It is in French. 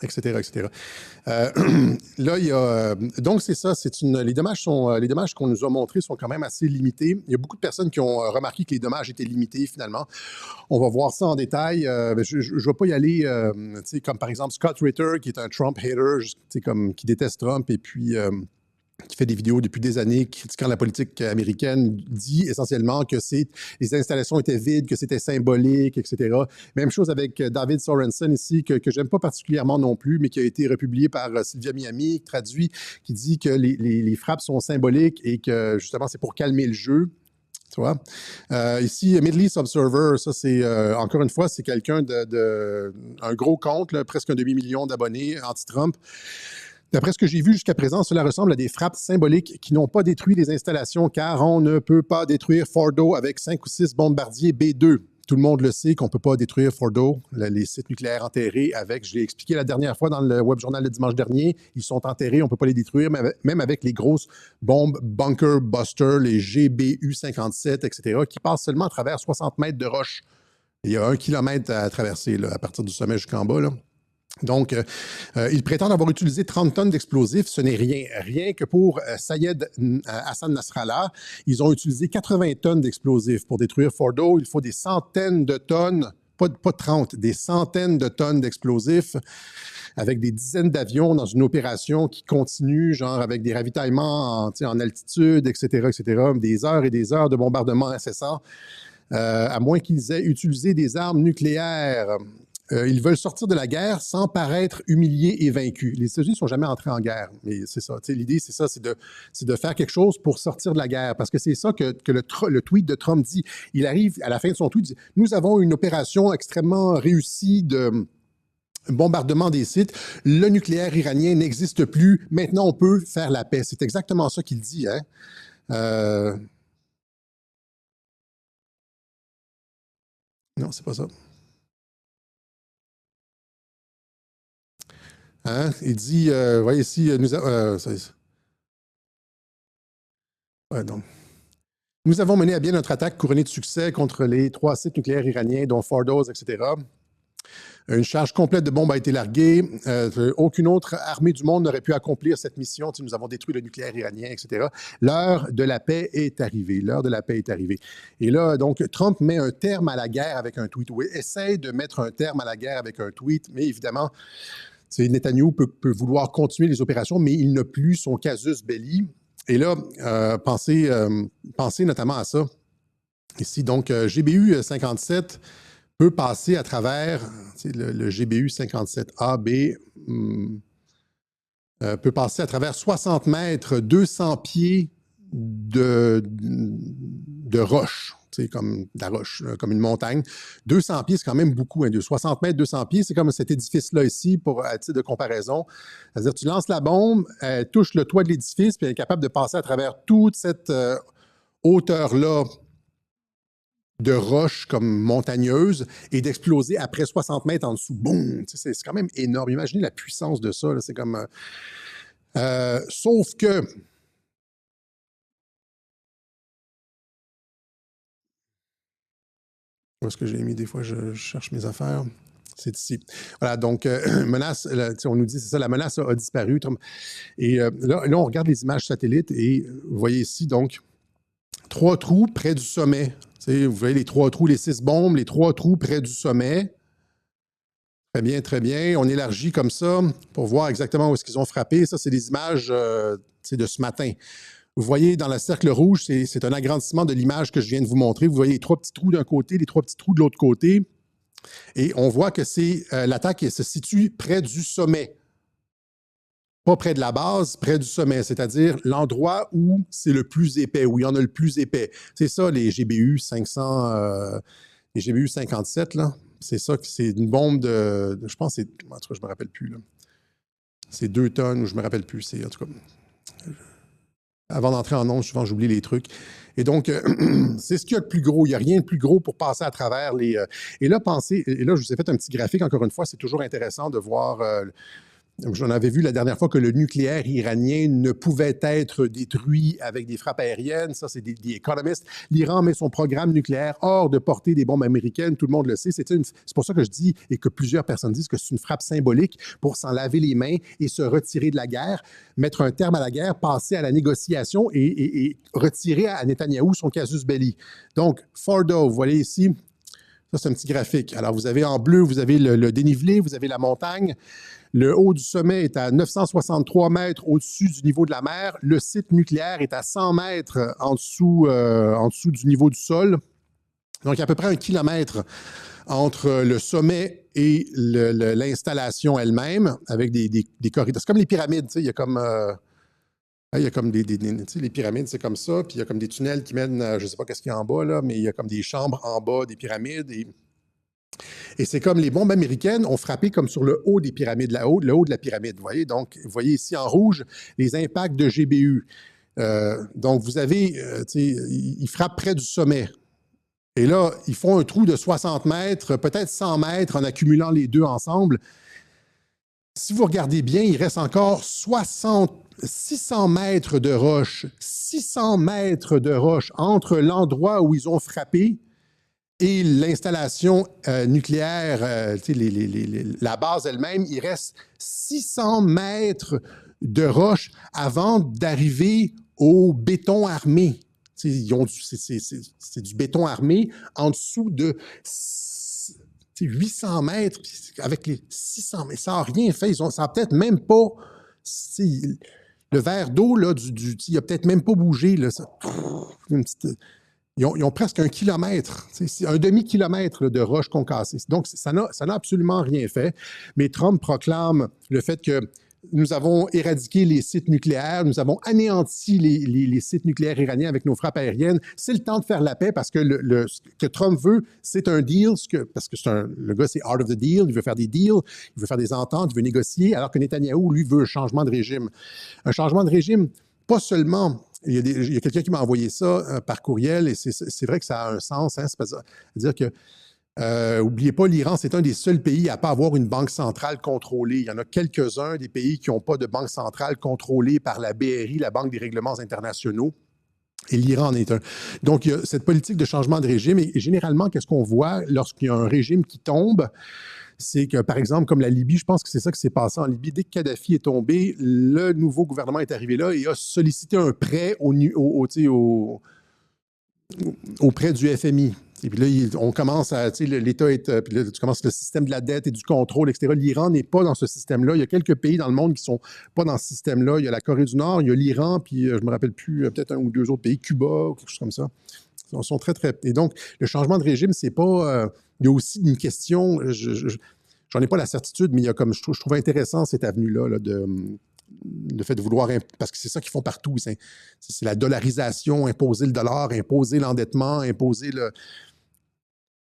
etc., etc. Là, il y a, donc, c'est ça. Les dommages qu'on nous a montrés sont quand même assez limités. Il y a beaucoup de personnes qui ont remarqué que les dommages étaient limités, finalement. On va voir ça en détail. Je ne vais pas y aller, comme par exemple Scott Ritter, qui est un Trump hater, qui déteste Trump et puis qui fait des vidéos depuis des années critiquant la politique américaine, dit essentiellement que les installations étaient vides, que c'était symbolique, etc. Même chose avec David Sorensen ici, que j'aime pas particulièrement non plus, mais qui a été republié par Sylvia Miami, traduit, qui dit que les frappes sont symboliques et que justement c'est pour calmer le jeu. Tu vois? Ici, Middle East Observer, ça c'est, encore une fois, c'est quelqu'un un gros compte, là, presque un demi-million d'abonnés anti-Trump. D'après ce que j'ai vu jusqu'à présent, cela ressemble à des frappes symboliques qui n'ont pas détruit les installations, car on ne peut pas détruire Fordo avec 5 ou 6 bombardiers B-2. Tout le monde le sait qu'on ne peut pas détruire Fordo, les sites nucléaires enterrés avec, je l'ai expliqué la dernière fois dans le web journal le dimanche dernier, ils sont enterrés, on ne peut pas les détruire, même avec les grosses bombes Bunker Buster, les GBU-57, etc., qui passent seulement à travers 60 mètres de roche. Il y a 1 kilomètre à traverser là, à partir du sommet jusqu'en bas, là. Donc, ils prétendent avoir utilisé 30 tonnes d'explosifs. Ce n'est rien. Rien que pour Sayed Hassan Nasrallah, ils ont utilisé 80 tonnes d'explosifs. Pour détruire Fordo, il faut des centaines de tonnes, pas 30, des centaines de tonnes d'explosifs avec des dizaines d'avions dans une opération qui continue, genre avec des ravitaillements en altitude, etc., etc., des heures et des heures de bombardement incessant, à moins qu'ils aient utilisé des armes nucléaires. Ils veulent sortir de la guerre sans paraître humiliés et vaincus. Les États-Unis ne sont jamais entrés en guerre, mais c'est ça. L'idée, c'est ça, c'est de faire quelque chose pour sortir de la guerre, parce que c'est ça que le tweet de Trump dit. Il arrive à la fin de son tweet, il dit « Nous avons une opération extrêmement réussie de bombardement des sites. Le nucléaire iranien n'existe plus. Maintenant, on peut faire la paix. » C'est exactement ça qu'il dit, hein. Non, c'est pas ça. Hein? Il dit, voyez ici, nous avons mené à bien notre attaque couronnée de succès contre les 3 sites nucléaires iraniens, dont Fordow, etc. Une charge complète de bombes a été larguée. Aucune autre armée du monde n'aurait pu accomplir cette mission. Nous avons détruit le nucléaire iranien, etc. L'heure de la paix est arrivée. L'heure de la paix est arrivée. Et là, donc, Trump met un terme à la guerre avec un tweet. Oui, essaie de mettre un terme à la guerre avec un tweet, mais évidemment, Netanyahou peut vouloir continuer les opérations, mais il n'a plus son casus belli. Et là, pensez notamment à ça. Ici, donc, GBU 57 peut passer à travers, le GBU 57AB peut passer à travers 60 mètres, 200 pieds de roche. C'est comme de la roche, comme une montagne. 200 pieds, c'est quand même beaucoup. Hein, de 60 mètres, 200 pieds, c'est comme cet édifice-là ici, à titre de comparaison. C'est-à-dire, tu lances la bombe, elle touche le toit de l'édifice, puis elle est capable de passer à travers toute cette hauteur-là de roche comme montagneuse et d'exploser après 60 mètres en dessous. Boum! C'est quand même énorme. Imaginez la puissance de ça. C'est comme... sauf que... Où est-ce que j'ai mis? Des fois, je cherche mes affaires. C'est ici. Voilà, donc, menace, on nous dit, c'est ça, la menace a disparu. Et là, on regarde les images satellites et vous voyez ici, donc, 3 trous près du sommet. Vous voyez les 3 trous, les 6 bombes, les 3 trous près du sommet. Très bien, très bien. On élargit comme ça pour voir exactement où est-ce qu'ils ont frappé. Ça, c'est des images de ce matin. Vous voyez dans le cercle rouge, c'est un agrandissement de l'image que je viens de vous montrer. Vous voyez les 3 petits trous d'un côté, les 3 petits trous de l'autre côté. Et on voit que c'est l'attaque se situe près du sommet. Pas près de la base, près du sommet, c'est-à-dire l'endroit où c'est le plus épais, où il y en a le plus épais. C'est ça, les GBU 500, les GBU 57, là. C'est ça, c'est une bombe de, je pense, en tout cas, je me rappelle plus, là. C'est 2 tonnes, ou je me rappelle plus, c'est, en tout cas, avant d'entrer en ondes, souvent, j'oublie les trucs. Et donc, c'est ce qu'il y a de plus gros. Il n'y a rien de plus gros pour passer à travers les... Et là, je vous ai fait un petit graphique, encore une fois, c'est toujours intéressant de voir J'en avais vu la dernière fois que le nucléaire iranien ne pouvait être détruit avec des frappes aériennes. Ça, c'est des économistes. L'Iran met son programme nucléaire hors de portée des bombes américaines. Tout le monde le sait. C'est pour ça que je dis, et que plusieurs personnes disent, que c'est une frappe symbolique pour s'en laver les mains et se retirer de la guerre, mettre un terme à la guerre, passer à la négociation et retirer à Netanyahou son casus belli. Donc, Fordo, vous voyez ici, ça, c'est un petit graphique. Alors, vous avez en bleu, vous avez le dénivelé, vous avez la montagne. Le haut du sommet est à 963 mètres au-dessus du niveau de la mer. Le site nucléaire est à 100 mètres en dessous du niveau du sol. Donc, il y a à peu près 1 kilomètre entre le sommet et l'installation elle-même, avec des corridors. C'est comme les pyramides, tu sais, il y a comme... il y a comme tu sais, les pyramides, c'est comme ça, puis il y a comme des tunnels qui mènent, je ne sais pas qu'est-ce qu'il y a en bas, là, mais il y a comme des chambres en bas des pyramides. Et c'est comme les bombes américaines ont frappé comme sur le haut des pyramides, le haut de la pyramide, vous voyez? Donc, vous voyez ici en rouge les impacts de GBU. Donc, vous avez, ils frappent près du sommet. Et là, ils font un trou de 60 mètres, peut-être 100 mètres en accumulant les deux ensemble. Si vous regardez bien, il reste encore 600 mètres de roche. 600 mètres de roche entre l'endroit où ils ont frappé et l'installation nucléaire, la base elle-même. Il reste 600 mètres de roche avant d'arriver au béton armé. C'est du béton armé en dessous de 800 mètres, avec les 600 mètres. Ça n'a rien fait. Ça n'a peut-être même pas... Le verre d'eau, là, il n'a peut-être même pas bougé. Là, ils ont presque 1 kilomètre, un demi-kilomètre de roches concassées. Donc, ça n'a absolument rien fait. Mais Trump proclame le fait que nous avons éradiqué les sites nucléaires, nous avons anéanti les sites nucléaires iraniens avec nos frappes aériennes. C'est le temps de faire la paix parce que ce que Trump veut, c'est un deal, parce que le gars, c'est art of the deal, il veut faire des deals, il veut faire des ententes, il veut négocier, alors que Netanyahou, lui, veut un changement de régime. Un changement de régime, pas seulement... Il y a quelqu'un qui m'a envoyé ça par courriel, et c'est vrai que ça a un sens, hein, c'est-à-dire que n'oubliez pas, l'Iran, c'est un des seuls pays à ne pas avoir une banque centrale contrôlée. Il y en a quelques-uns des pays qui n'ont pas de banque centrale contrôlée par la BRI, la Banque des règlements internationaux. Et l'Iran en est un. Donc, il y a cette politique de changement de régime. Et généralement, qu'est-ce qu'on voit lorsqu'il y a un régime qui tombe? C'est que, par exemple, comme la Libye, je pense que c'est ça qui s'est passé en Libye. Dès que Kadhafi est tombé, le nouveau gouvernement est arrivé là et a sollicité un prêt auprès du FMI. Et puis là, on commence à, l'État est, puis là, tu commences le système de la dette et du contrôle, etc. L'Iran n'est pas dans ce système-là. Il y a quelques pays dans le monde qui ne sont pas dans ce système-là. Il y a la Corée du Nord, il y a l'Iran, puis je ne me rappelle plus, peut-être 1 ou 2 autres pays, Cuba, ou quelque chose comme ça. Ils sont très, très... Et donc, le changement de régime, c'est pas... il y a aussi une question, j'en ai pas la certitude, mais il y a comme, je trouve intéressant cette avenue-là le fait de vouloir, parce que c'est ça qu'ils font partout, c'est la dollarisation, imposer le dollar, imposer l'endettement, imposer